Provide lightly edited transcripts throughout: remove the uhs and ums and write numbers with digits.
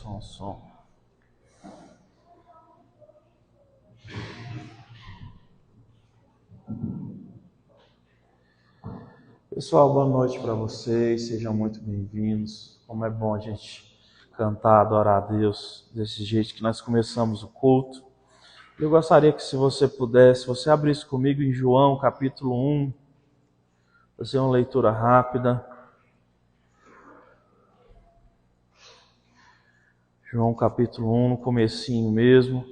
Som. Pessoal, boa noite para vocês, sejam muito bem-vindos. Como é bom a gente cantar, adorar a Deus desse jeito que nós começamos o culto. Eu gostaria que, se você pudesse, você abrisse comigo em João capítulo 1, fazer uma leitura rápida. João capítulo 1, no comecinho mesmo.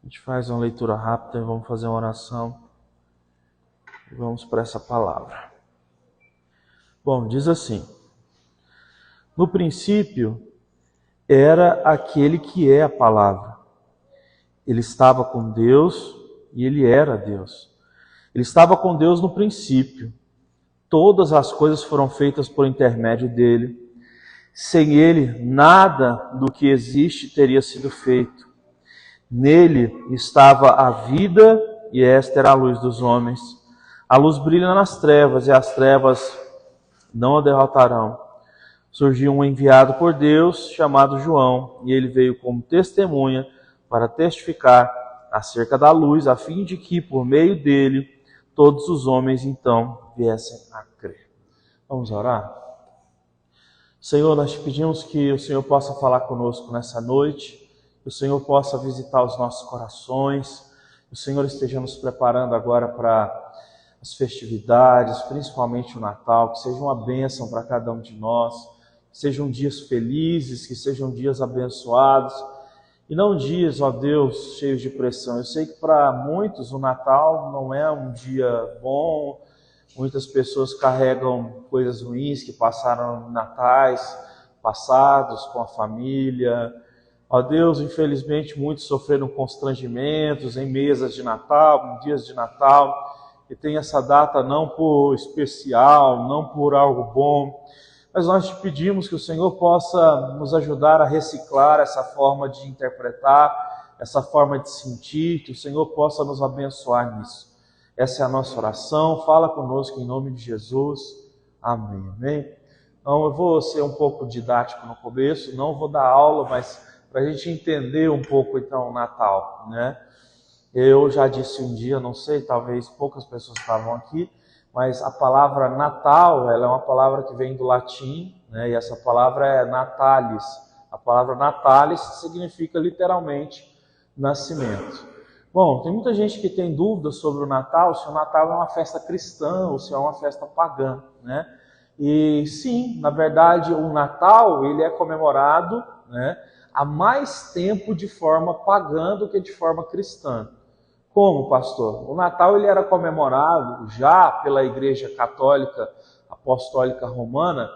A gente faz uma leitura rápida e vamos fazer uma oração. E vamos para essa palavra. Bom, diz assim: no princípio era aquele que é a palavra. Ele estava com Deus e ele era Deus. Ele estava com Deus no princípio. Todas as coisas foram feitas por intermédio dele. Sem ele, nada do que existe teria sido feito. Nele estava a vida e esta era a luz dos homens. A luz brilha nas trevas e as trevas não a derrotarão. Surgiu um enviado por Deus chamado João e ele veio como testemunha para testificar acerca da luz, a fim de que por meio dele todos os homens então viessem a crer. Vamos orar? Senhor, nós te pedimos que o Senhor possa falar conosco nessa noite, que o Senhor possa visitar os nossos corações, que o Senhor esteja nos preparando agora para as festividades, principalmente o Natal, que seja uma bênção para cada um de nós, que sejam dias felizes, que sejam dias abençoados, e não dias, ó Deus, cheios de pressão. Eu sei que para muitos o Natal não é um dia bom, muitas pessoas carregam coisas ruins que passaram natais passados com a família. Ó Deus, infelizmente muitos sofreram constrangimentos em mesas de Natal, em dias de Natal, e tem essa data não por especial, não por algo bom, mas nós te pedimos que o Senhor possa nos ajudar a reciclar essa forma de interpretar, essa forma de sentir, que o Senhor possa nos abençoar nisso. Essa é a nossa oração, fala conosco em nome de Jesus. Amém. Amém? Então eu vou ser um pouco didático no começo, não vou dar aula, mas para a gente entender um pouco então o Natal, né? Eu já disse um dia, não sei, talvez poucas pessoas estavam aqui, mas a palavra Natal, ela é uma palavra que vem do latim, né? E essa palavra é natalis. A palavra natalis significa literalmente nascimento. Bom, tem muita gente que tem dúvidas sobre o Natal, se o Natal é uma festa cristã ou se é uma festa pagã, né? E sim, na verdade, o Natal, ele é comemorado, né, há mais tempo de forma pagã do que de forma cristã. Como, pastor? O Natal ele era comemorado já pela Igreja Católica Apostólica Romana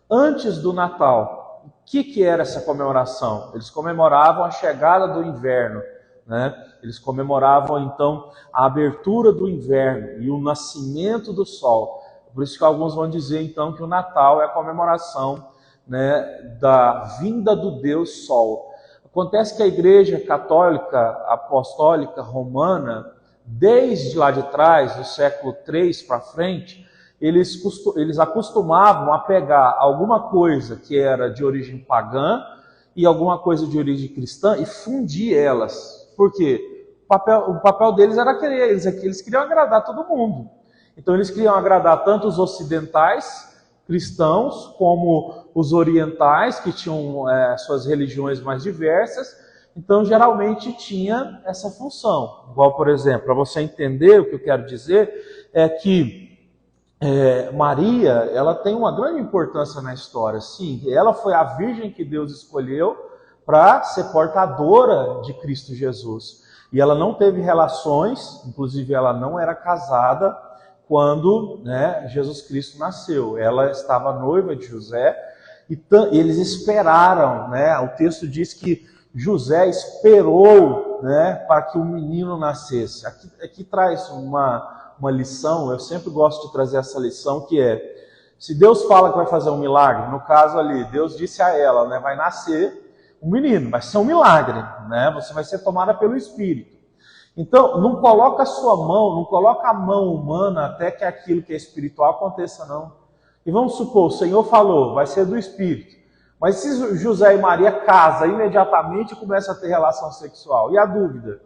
antes do Natal. O que era essa comemoração? Eles comemoravam a chegada do inverno, né? Eles comemoravam então a abertura do inverno e o nascimento do sol. Por isso que alguns vão dizer então que o Natal é a comemoração, né, da vinda do Deus Sol. Acontece que a Igreja Católica Apostólica Romana, desde lá de trás, do século III para frente, eles acostumavam a pegar alguma coisa que era de origem pagã e alguma coisa de origem cristã e fundir elas. Por quê? O papel deles era eles queriam agradar todo mundo. Então eles queriam agradar tanto os ocidentais, cristãos, como os orientais, que tinham suas religiões mais diversas. Então geralmente tinha essa função. Igual, por exemplo, para você entender o que eu quero dizer, é que Maria, ela tem uma grande importância na história. Sim, ela foi a virgem que Deus escolheu para ser portadora de Cristo Jesus. E ela não teve relações, inclusive ela não era casada quando, né, Jesus Cristo nasceu. Ela estava noiva de José e eles esperaram, né? O texto diz que José esperou, né, para que o menino nascesse. Aqui traz uma lição, eu sempre gosto de trazer essa lição, que é, se Deus fala que vai fazer um milagre, no caso ali, Deus disse a ela, né, vai nascer um menino, vai ser um milagre, né? Você vai ser tomada pelo Espírito. Então, não coloca a sua mão, não coloca a mão humana até que aquilo que é espiritual aconteça, não. E vamos supor, o Senhor falou, vai ser do Espírito. Mas se José e Maria casam, imediatamente começa a ter relação sexual. E a dúvida?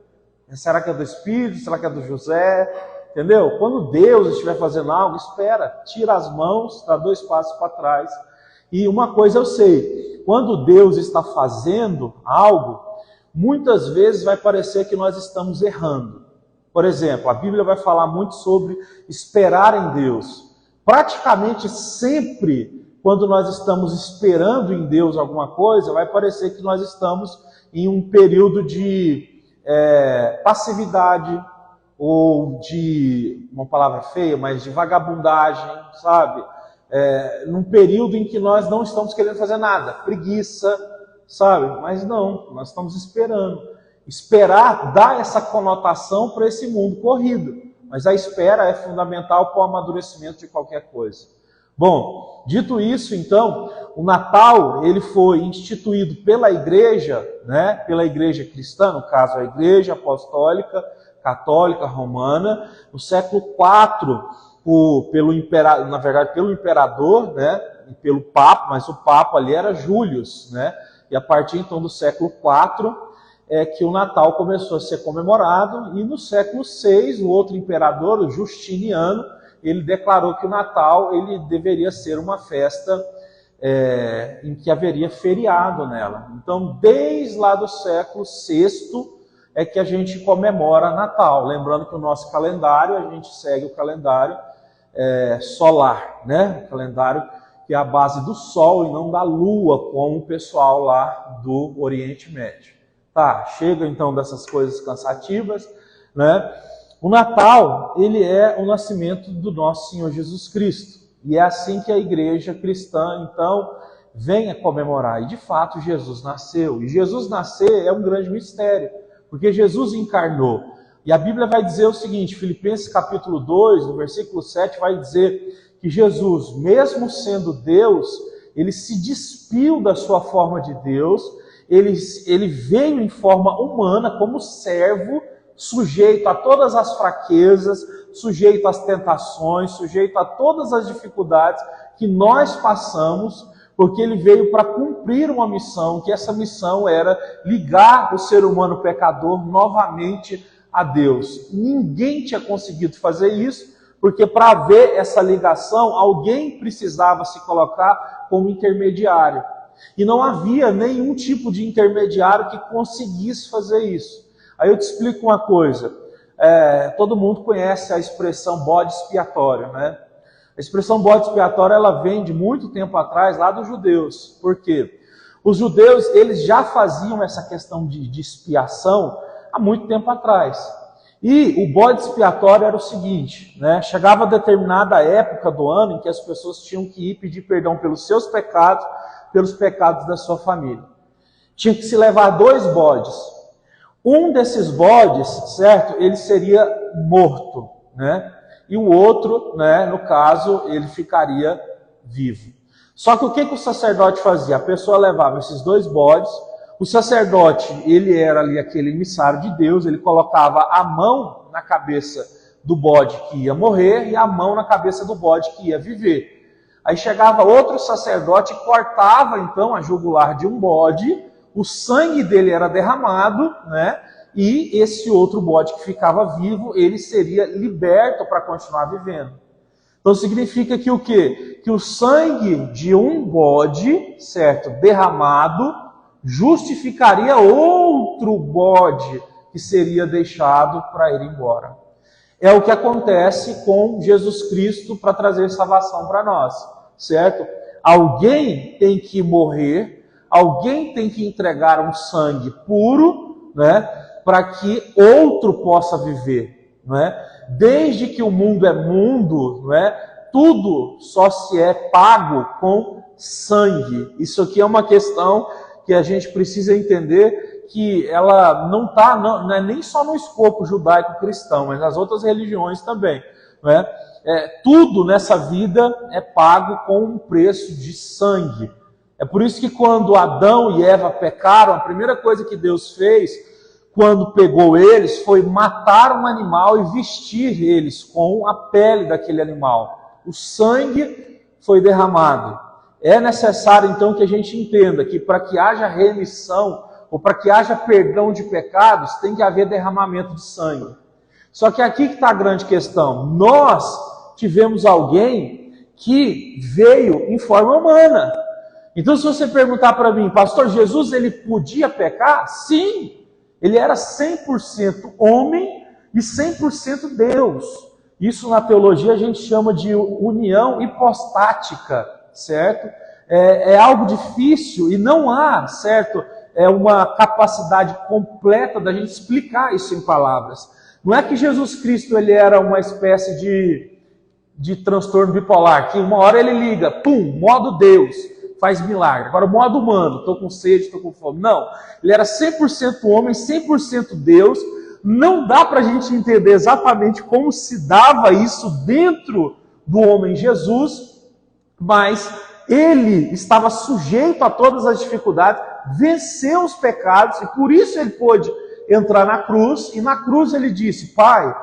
Será que é do Espírito? Será que é do José? Entendeu? Quando Deus estiver fazendo algo, espera, tira as mãos, dá 2 passos para trás. E uma coisa eu sei, quando Deus está fazendo algo, muitas vezes vai parecer que nós estamos errando. Por exemplo, a Bíblia vai falar muito sobre esperar em Deus. Praticamente sempre, quando nós estamos esperando em Deus alguma coisa, vai parecer que nós estamos em um período de passividade, ou de, uma palavra feia, mas de vagabundagem, sabe? Num período em que nós não estamos querendo fazer nada, preguiça, sabe? Mas não, nós estamos esperando. Esperar dá essa conotação para esse mundo corrido, mas a espera é fundamental para o amadurecimento de qualquer coisa. Bom, dito isso, então, o Natal ele foi instituído pela igreja, né? Pela igreja cristã, no caso a igreja apostólica, católica, romana, no século IV, pelo imperador, né? E pelo Papa, mas o Papa ali era Júlio, né? E a partir então do século IV é que o Natal começou a ser comemorado, e no século VI, o outro imperador, o Justiniano, ele declarou que o Natal ele deveria ser uma festa em que haveria feriado nela. Então, desde lá do século VI é que a gente comemora Natal. Lembrando que o nosso calendário, a gente segue o calendário solar, né? O calendário que é a base do Sol e não da Lua, como o pessoal lá do Oriente Médio. Tá, chega então dessas coisas cansativas, né? O Natal, ele é o nascimento do nosso Senhor Jesus Cristo. E é assim que a igreja cristã, então, vem a comemorar. E de fato, Jesus nasceu. E Jesus nascer é um grande mistério, porque Jesus encarnou. E a Bíblia vai dizer o seguinte, Filipenses capítulo 2, no versículo 7, vai dizer que Jesus, mesmo sendo Deus, ele se despiu da sua forma de Deus, ele veio em forma humana como servo, sujeito a todas as fraquezas, sujeito às tentações, sujeito a todas as dificuldades que nós passamos, porque ele veio para cumprir uma missão, que essa missão era ligar o ser humano pecador novamente a Deus. Ninguém tinha conseguido fazer isso, porque para haver essa ligação, alguém precisava se colocar como intermediário. E não havia nenhum tipo de intermediário que conseguisse fazer isso. Aí eu te explico uma coisa. Todo mundo conhece a expressão bode expiatório, né? A expressão bode expiatório, ela vem de muito tempo atrás, lá dos judeus. Por quê? Os judeus, eles já faziam essa questão de expiação há muito tempo atrás. E o bode expiatório era o seguinte, né? Chegava a determinada época do ano em que as pessoas tinham que ir pedir perdão pelos seus pecados, pelos pecados da sua família. Tinha que se levar 2 bodes. Um desses bodes, certo, ele seria morto, né? E o outro, né, no caso, ele ficaria vivo. Só que o que o sacerdote fazia? A pessoa levava esses 2 bodes, o sacerdote, ele era ali aquele emissário de Deus, ele colocava a mão na cabeça do bode que ia morrer e a mão na cabeça do bode que ia viver. Aí chegava outro sacerdote e cortava então a jugular de um bode, o sangue dele era derramado, né? E esse outro bode que ficava vivo, ele seria liberto para continuar vivendo. Então significa que o quê? Que o sangue de um bode, certo, derramado, justificaria outro bode que seria deixado para ir embora. É o que acontece com Jesus Cristo para trazer salvação para nós, certo? Alguém tem que morrer, alguém tem que entregar um sangue puro, né? Para que outro possa viver, não é? Desde que o mundo é mundo, não é? Tudo só se é pago com sangue. Isso aqui é uma questão que a gente precisa entender, que ela não é nem só no escopo judaico-cristão, mas nas outras religiões também, não é? Tudo nessa vida é pago com um preço de sangue. É por isso que quando Adão e Eva pecaram, a primeira coisa que Deus fez quando pegou eles, foi matar um animal e vestir eles com a pele daquele animal. O sangue foi derramado. É necessário então que a gente entenda que para que haja remissão, ou para que haja perdão de pecados, tem que haver derramamento de sangue. Só que aqui que está a grande questão. Nós tivemos alguém que veio em forma humana. Então, se você perguntar para mim, pastor, Jesus, ele podia pecar? Sim, ele era 100% homem e 100% Deus. Isso na teologia a gente chama de união hipostática, certo? É algo difícil e não há, certo? É uma capacidade completa da gente explicar isso em palavras. Não é que Jesus Cristo ele era uma espécie de transtorno bipolar, que uma hora ele liga, pum, modo Deus, faz milagre. Agora, o modo humano, estou com sede, estou com fome. Não, ele era 100% homem, 100% Deus. Não dá para a gente entender exatamente como se dava isso dentro do homem Jesus, mas ele estava sujeito a todas as dificuldades, venceu os pecados, e por isso ele pôde entrar na cruz, e na cruz ele disse, Pai,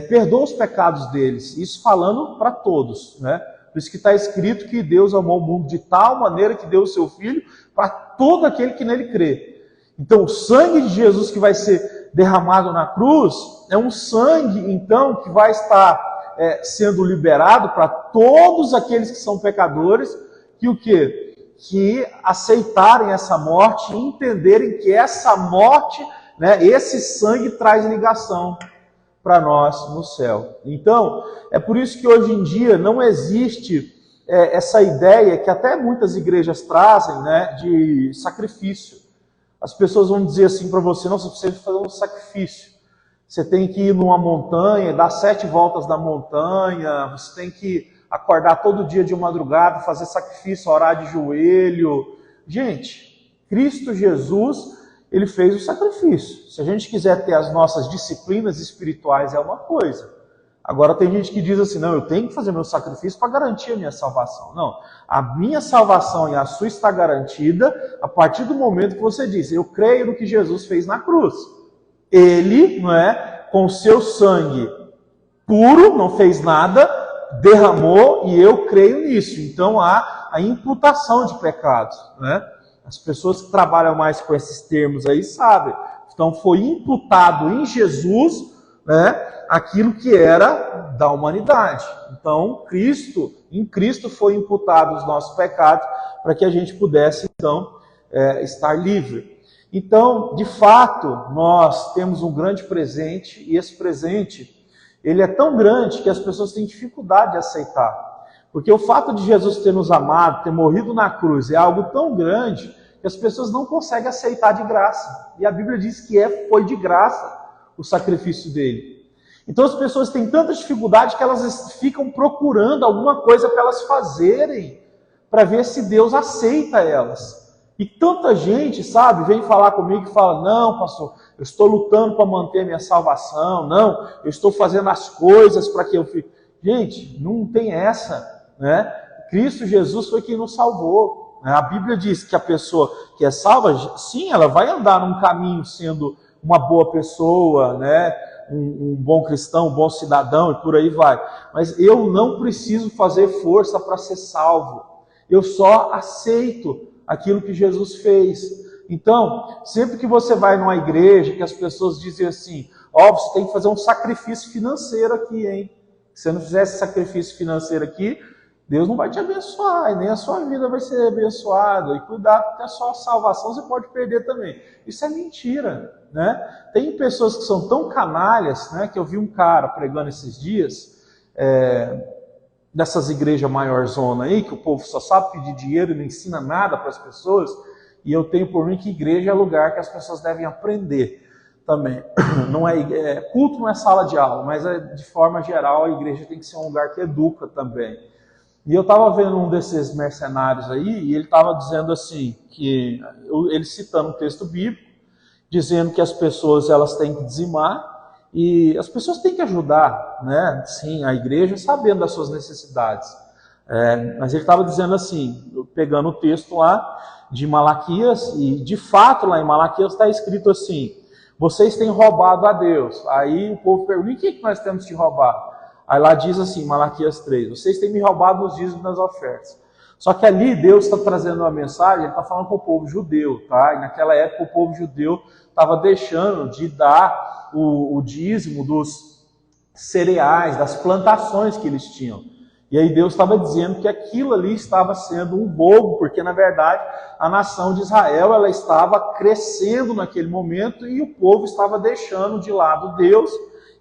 perdoa os pecados deles. Isso falando para todos, né? Por isso que está escrito que Deus amou o mundo de tal maneira que deu o seu Filho para todo aquele que nele crê. Então, o sangue de Jesus que vai ser derramado na cruz é um sangue, então, que vai estar sendo liberado para todos aqueles que são pecadores, que o quê? Que aceitarem essa morte e entenderem que essa morte, né, esse sangue traz ligação para nós no céu. Então, é por isso que hoje em dia não existe essa ideia que até muitas igrejas trazem, né, de sacrifício. As pessoas vão dizer assim para você, não, você precisa fazer um sacrifício. Você tem que ir numa montanha, dar 7 voltas da montanha, você tem que acordar todo dia de madrugada, fazer sacrifício, orar de joelho. Gente, Cristo Jesus, ele fez o sacrifício. Se a gente quiser ter as nossas disciplinas espirituais, é uma coisa. Agora tem gente que diz assim, não, eu tenho que fazer meu sacrifício para garantir a minha salvação. Não, a minha salvação e a sua está garantida a partir do momento que você diz, eu creio no que Jesus fez na cruz. Ele, não é, com seu sangue puro, não fez nada, derramou e eu creio nisso. Então há a imputação de pecados, né? As pessoas que trabalham mais com esses termos aí sabem. Então foi imputado em Jesus, né, aquilo que era da humanidade. Então em Cristo foi imputado os nossos pecados para que a gente pudesse então estar livre. Então, de fato, nós temos um grande presente e esse presente ele é tão grande que as pessoas têm dificuldade de aceitar. Porque o fato de Jesus ter nos amado, ter morrido na cruz, é algo tão grande que as pessoas não conseguem aceitar de graça. E a Bíblia diz que foi de graça o sacrifício dele. Então as pessoas têm tanta dificuldade que elas ficam procurando alguma coisa para elas fazerem, para ver se Deus aceita elas. E tanta gente, sabe, vem falar comigo e fala, não, pastor, eu estou lutando para manter a minha salvação, não, eu estou fazendo as coisas para que eu fique... Gente, não tem essa, né? Cristo Jesus foi quem nos salvou. A Bíblia diz que a pessoa que é salva, sim, ela vai andar num caminho sendo uma boa pessoa, né? Um bom cristão, um bom cidadão e por aí vai. Mas eu não preciso fazer força para ser salvo. Eu só aceito aquilo que Jesus fez. Então, sempre que você vai numa igreja, que as pessoas dizem assim, você tem que fazer um sacrifício financeiro aqui, hein? Se você não fizer esse sacrifício financeiro aqui, Deus não vai te abençoar, e nem a sua vida vai ser abençoada. E cuidado, porque a sua salvação você pode perder também. Isso é mentira, né? Tem pessoas que são tão canalhas, né? Que eu vi um cara pregando esses dias, dessas igrejas maior zona aí, que o povo só sabe pedir dinheiro e não ensina nada para as pessoas, e eu tenho por mim que igreja é lugar que as pessoas devem aprender também. Culto não é sala de aula, mas de forma geral a igreja tem que ser um lugar que educa também. E eu estava vendo um desses mercenários aí, e ele estava dizendo assim, que ele citando um texto bíblico, dizendo que as pessoas elas têm que dizimar, e as pessoas têm que ajudar, né? Sim, a igreja sabendo das suas necessidades. Mas ele estava dizendo assim, pegando o texto lá de Malaquias, e de fato lá em Malaquias está escrito assim, vocês têm roubado a Deus. Aí o povo pergunta, e o que nós temos que roubar? Aí lá diz assim, Malaquias 3, vocês têm me roubado os dízimos das ofertas. Só que ali Deus está trazendo uma mensagem, ele está falando para o povo judeu, tá? E naquela época o povo judeu estava deixando de dar o dízimo dos cereais, das plantações que eles tinham. E aí Deus estava dizendo que aquilo ali estava sendo um roubo, porque na verdade a nação de Israel ela estava crescendo naquele momento e o povo estava deixando de lado Deus,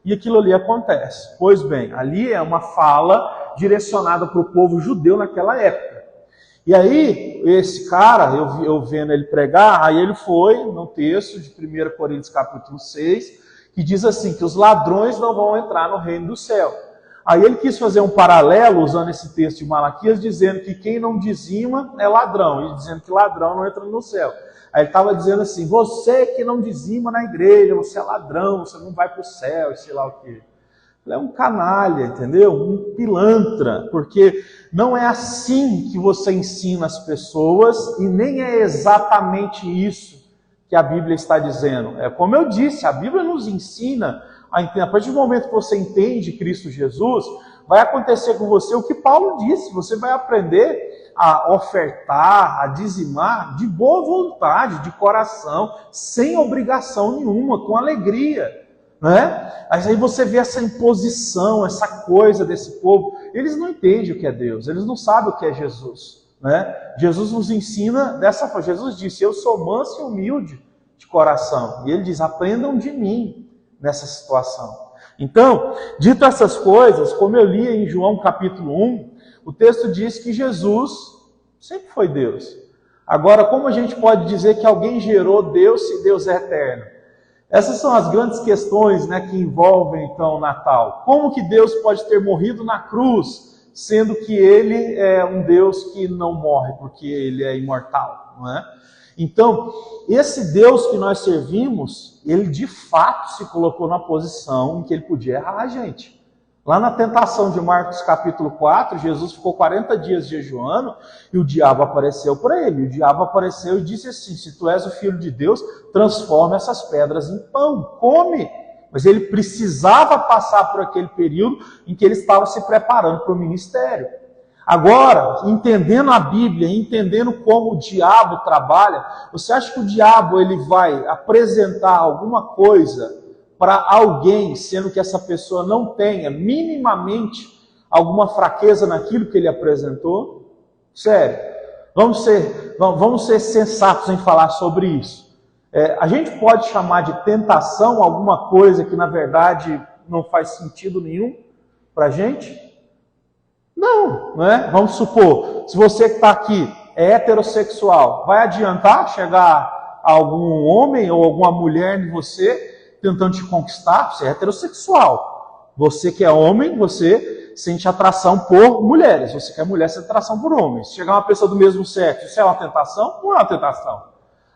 e aquilo ali acontece. Pois bem, ali é uma fala direcionada para o povo judeu naquela época. E aí, esse cara, eu vendo ele pregar, aí ele foi no texto de 1 Coríntios capítulo 6, que diz assim, que os ladrões não vão entrar no reino do céu. Aí ele quis fazer um paralelo, usando esse texto de Malaquias, dizendo que quem não dizima é ladrão, e dizendo que ladrão não entra no céu. Aí ele estava dizendo assim, você que não dizima na igreja, você é ladrão, você não vai para o céu, e sei lá o quê. Ele é um canalha, entendeu? Um pilantra, porque não é assim que você ensina as pessoas e nem é exatamente isso que a Bíblia está dizendo. É como eu disse, a Bíblia nos ensina a entender. A partir do momento que você entende Cristo Jesus, vai acontecer com você o que Paulo disse, você vai aprender a ofertar, a dizimar de boa vontade, de coração, sem obrigação nenhuma, com alegria. Né? Mas aí você vê essa imposição, essa coisa desse povo. Eles não entendem o que é Deus, eles não sabem o que é Jesus. Né? Jesus nos ensina dessa forma. Jesus disse, eu sou manso e humilde de coração. E ele diz, aprendam de mim nessa situação. Então, dito essas coisas, como eu li em João capítulo 1, o texto diz que Jesus sempre foi Deus. Agora, como a gente pode dizer que alguém gerou Deus se Deus é eterno? Essas são as grandes questões, né, que envolvem então o Natal. Como que Deus pode ter morrido na cruz, sendo que Ele é um Deus que não morre, porque Ele é imortal, não é? Então, esse Deus que nós servimos, Ele de fato se colocou na posição em que Ele podia errar, gente. Lá na tentação de Marcos capítulo 4, Jesus ficou 40 dias jejuando e o diabo apareceu para ele. O diabo apareceu e disse assim, se tu és o Filho de Deus, transforma essas pedras em pão, come. Mas ele precisava passar por aquele período em que ele estava se preparando para o ministério. Agora, entendendo a Bíblia, entendendo como o diabo trabalha, você acha que o diabo ele vai apresentar alguma coisa para alguém, sendo que essa pessoa não tenha minimamente alguma fraqueza naquilo que ele apresentou? Sério, vamos ser sensatos em falar sobre isso. A gente pode chamar de tentação alguma coisa que na verdade não faz sentido nenhum para a gente? Não, né? Vamos supor, se você que está aqui é heterossexual, vai adiantar chegar algum homem ou alguma mulher em você tentando te conquistar? Você é heterossexual. Você que é homem, você sente atração por mulheres. Você que é mulher, sente atração por homens. Se chegar uma pessoa do mesmo sexo, isso é uma tentação? Não é uma tentação.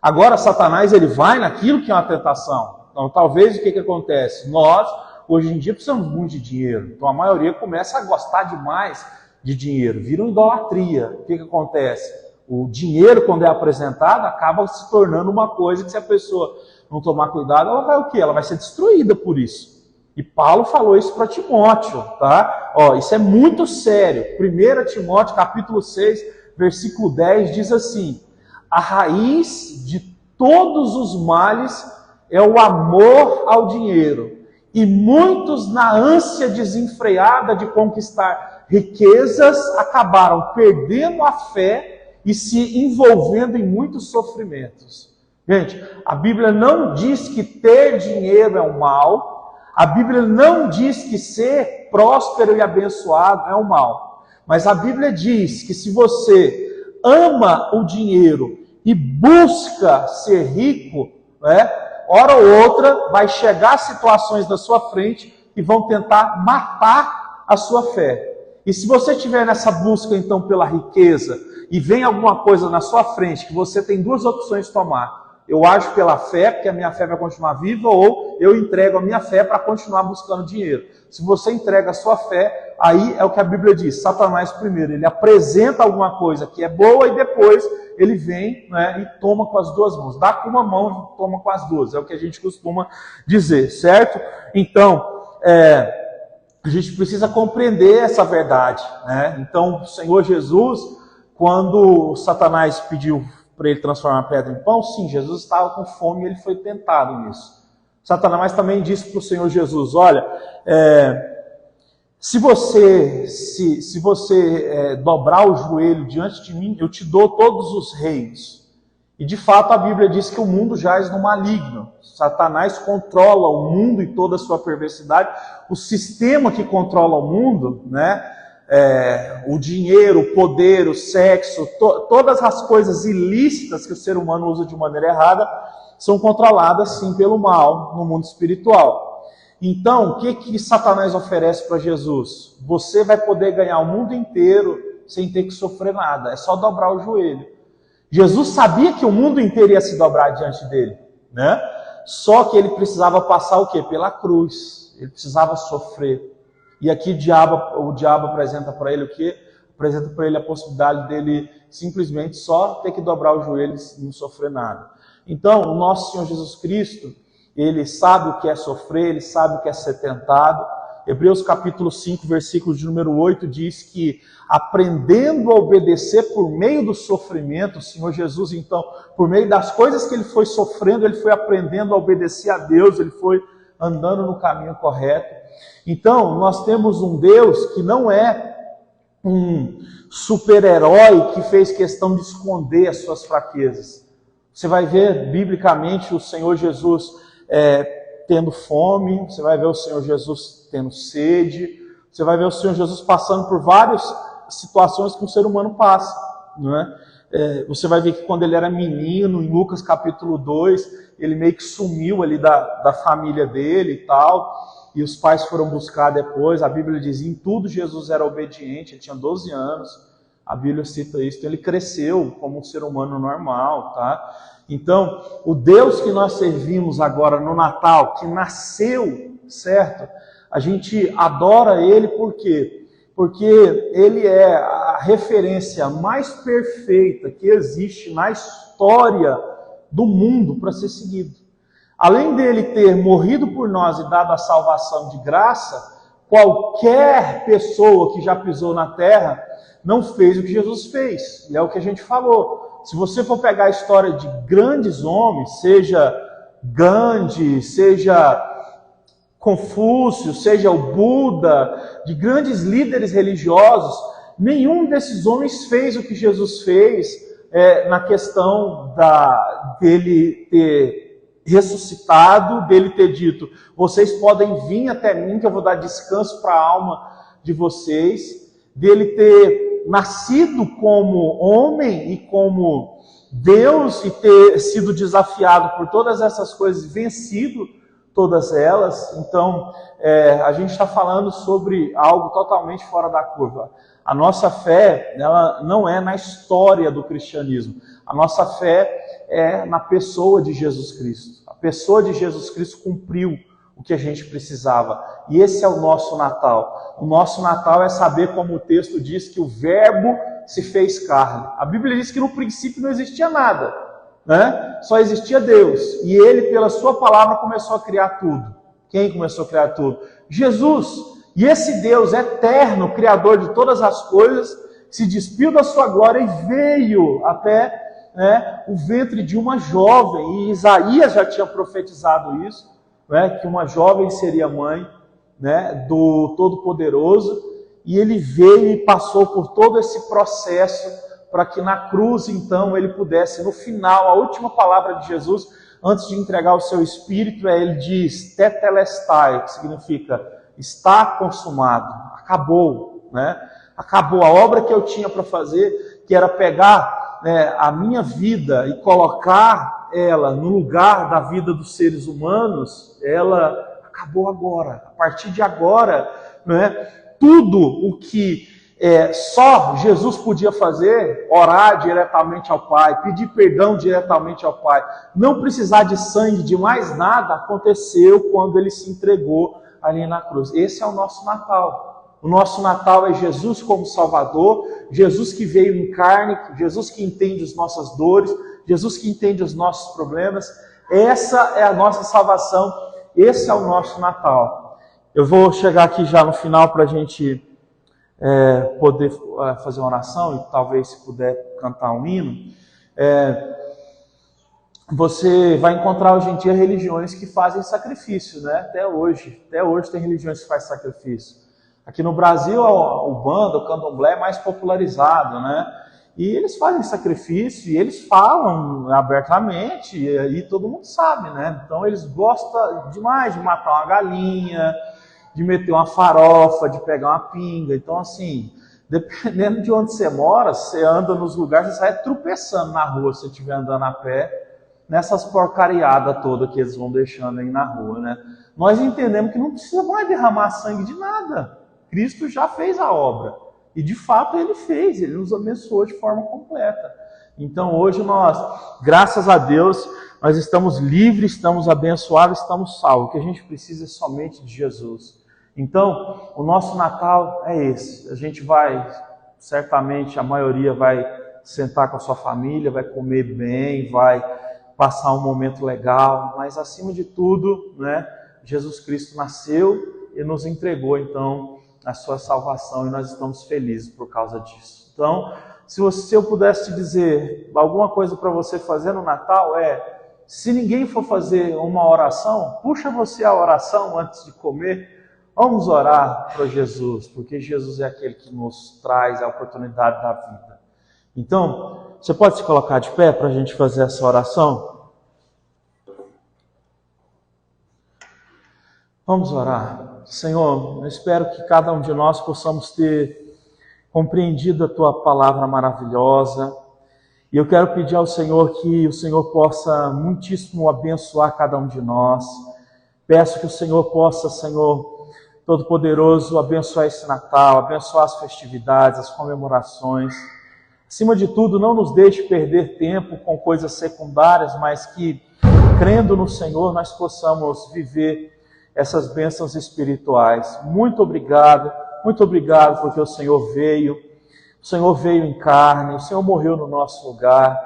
Agora, Satanás, ele vai naquilo que é uma tentação. Então, talvez, o que acontece? Nós, hoje em dia, precisamos muito de dinheiro. Então, a maioria começa a gostar demais de dinheiro. Vira uma idolatria. O que acontece? O dinheiro, quando é apresentado, acaba se tornando uma coisa que se a pessoa não tomar cuidado, ela vai o quê? Ela vai ser destruída por isso. E Paulo falou isso para Timóteo, tá? Isso é muito sério. 1 Timóteo, capítulo 6, versículo 10, diz assim, a raiz de todos os males é o amor ao dinheiro. E muitos, na ânsia desenfreada de conquistar riquezas, acabaram perdendo a fé e se envolvendo em muitos sofrimentos. Gente, a Bíblia não diz que ter dinheiro é um mal, a Bíblia não diz que ser próspero e abençoado é um mal, mas a Bíblia diz que se você ama o dinheiro e busca ser rico, né, hora ou outra vai chegar situações na sua frente que vão tentar matar a sua fé. E se você estiver nessa busca então pela riqueza e vem alguma coisa na sua frente que você tem duas opções de tomar, eu ajo pela fé, porque a minha fé vai continuar viva, ou eu entrego a minha fé para continuar buscando dinheiro. Se você entrega a sua fé, aí é o que a Bíblia diz, Satanás primeiro, ele apresenta alguma coisa que é boa e depois ele vem, né, e toma com as duas mãos. Dá com uma mão e toma com as duas, é o que a gente costuma dizer, certo? Então, A gente precisa compreender essa verdade, né? Então, o Senhor Jesus, quando Satanás pediu para ele transformar a pedra em pão, sim, Jesus estava com fome e ele foi tentado nisso. Satanás também disse para o Senhor Jesus, olha, se você dobrar o joelho diante de mim, eu te dou todos os reinos. E de fato a Bíblia diz que o mundo jaz no maligno. Satanás controla o mundo e toda a sua perversidade. O sistema que controla o mundo, né? O dinheiro, o poder, o sexo, todas as coisas ilícitas que o ser humano usa de maneira errada, são controladas sim pelo mal no mundo espiritual. Então, o que Satanás oferece para Jesus? Você vai poder ganhar o mundo inteiro sem ter que sofrer nada, é só dobrar o joelho. Jesus sabia que o mundo inteiro ia se dobrar diante dele, né? Só que ele precisava passar o quê? Pela cruz, ele precisava sofrer. E aqui o diabo apresenta para ele o quê? Apresenta para ele a possibilidade dele simplesmente só ter que dobrar os joelhos e não sofrer nada. Então, o nosso Senhor Jesus Cristo, ele sabe o que é sofrer, ele sabe o que é ser tentado. Hebreus capítulo 5, versículo de número 8, diz que aprendendo a obedecer por meio do sofrimento, o Senhor Jesus, então, por meio das coisas que ele foi sofrendo, ele foi aprendendo a obedecer a Deus, ele foi andando no caminho correto. Então, nós temos um Deus que não é um super-herói que fez questão de esconder as suas fraquezas. Você vai ver, biblicamente, o Senhor Jesus tendo fome, você vai ver o Senhor Jesus tendo sede, você vai ver o Senhor Jesus passando por várias situações que um ser humano passa, não é? Você vai ver que quando ele era menino, em Lucas capítulo 2, ele meio que sumiu ali da família dele e tal, e os pais foram buscar depois. A Bíblia diz, em tudo Jesus era obediente, ele tinha 12 anos, a Bíblia cita isso, então ele cresceu como um ser humano normal, tá? Então, o Deus que nós servimos agora no Natal, que nasceu, certo? A gente adora Ele por quê? Porque Ele é a referência mais perfeita que existe na história do mundo para ser seguido. Além dele ter morrido por nós e dado a salvação de graça, qualquer pessoa que já pisou na terra não fez o que Jesus fez. E é o que a gente falou. Se você for pegar a história de grandes homens, seja Gandhi, seja Confúcio, seja o Buda, de grandes líderes religiosos, nenhum desses homens fez o que Jesus fez na questão dele ter ressuscitado, dele ter dito, vocês podem vir até mim que eu vou dar descanso para a alma de vocês, dele ter nascido como homem e como Deus e ter sido desafiado por todas essas coisas, vencido todas elas. Então, a gente está falando sobre algo totalmente fora da curva. A nossa fé, ela não é na história do cristianismo. A nossa fé é na pessoa de Jesus Cristo. A pessoa de Jesus Cristo cumpriu o que a gente precisava. E esse é o nosso Natal. O nosso Natal é saber, como o texto diz, que o Verbo se fez carne. A Bíblia diz que no princípio não existia nada, né? Só existia Deus. E Ele, pela sua palavra, começou a criar tudo. Quem começou a criar tudo? Jesus. E esse Deus eterno, Criador de todas as coisas, se despiu da sua glória e veio até o ventre de uma jovem. E Isaías já tinha profetizado isso, que uma jovem seria mãe, do Todo-Poderoso, e ele veio e passou por todo esse processo para que na cruz, então, ele pudesse, no final, a última palavra de Jesus, antes de entregar o seu espírito, ele diz, tetelestai, que significa, está consumado, acabou, acabou a obra que eu tinha para fazer, que era pegar a minha vida e colocar ela no lugar da vida dos seres humanos, ela acabou agora. A partir de agora, tudo o que só Jesus podia fazer, orar diretamente ao Pai, pedir perdão diretamente ao Pai, não precisar de sangue, de mais nada, aconteceu quando ele se entregou ali na cruz. Esse é o nosso Natal. O nosso Natal é Jesus como Salvador, Jesus que veio em carne, Jesus que entende as nossas dores, Jesus que entende os nossos problemas. Essa é a nossa salvação, esse é o nosso Natal. Eu vou chegar aqui já no final para a gente poder fazer uma oração e talvez, se puder, cantar um hino. Você vai encontrar hoje em dia religiões que fazem sacrifício, né? Até hoje tem religiões que fazem sacrifício. Aqui no Brasil, a Umbanda, o Candomblé é mais popularizado, né? E eles fazem sacrifício e eles falam abertamente e todo mundo sabe, né? Então eles gostam demais de matar uma galinha, de meter uma farofa, de pegar uma pinga. Então, assim, dependendo de onde você mora, você anda nos lugares, você sai tropeçando na rua, se você estiver andando a pé, nessas porcariadas todas que eles vão deixando aí na rua, né? Nós entendemos que não precisa mais derramar sangue de nada. Cristo já fez a obra. E de fato Ele fez, Ele nos abençoou de forma completa. Então hoje nós, graças a Deus, nós estamos livres, estamos abençoados, estamos salvos. O que a gente precisa é somente de Jesus. Então, o nosso Natal é esse. A gente vai, certamente a maioria vai sentar com a sua família, vai comer bem, vai passar um momento legal, mas acima de tudo, né, Jesus Cristo nasceu e nos entregou então a sua salvação e nós estamos felizes por causa disso. Então, se eu pudesse te dizer alguma coisa para você fazer no Natal, se ninguém for fazer uma oração, puxa você a oração antes de comer, vamos orar para Jesus, porque Jesus é aquele que nos traz a oportunidade da vida. Então, você pode se colocar de pé para a gente fazer essa oração? Vamos orar. Senhor, eu espero que cada um de nós possamos ter compreendido a Tua palavra maravilhosa. E eu quero pedir ao Senhor que o Senhor possa muitíssimo abençoar cada um de nós. Peço que o Senhor possa, Senhor Todo-Poderoso, abençoar esse Natal, abençoar as festividades, as comemorações. Acima de tudo, não nos deixe perder tempo com coisas secundárias, mas que, crendo no Senhor, nós possamos viver essas bênçãos espirituais. Muito obrigado porque o Senhor veio em carne, o Senhor morreu no nosso lugar.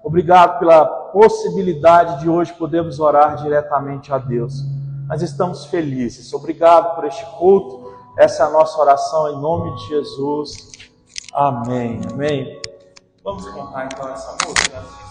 Obrigado pela possibilidade de hoje podermos orar diretamente a Deus. Nós estamos felizes. Obrigado por este culto. Essa é a nossa oração em nome de Jesus. Amém. Amém. Vamos cantar então essa música?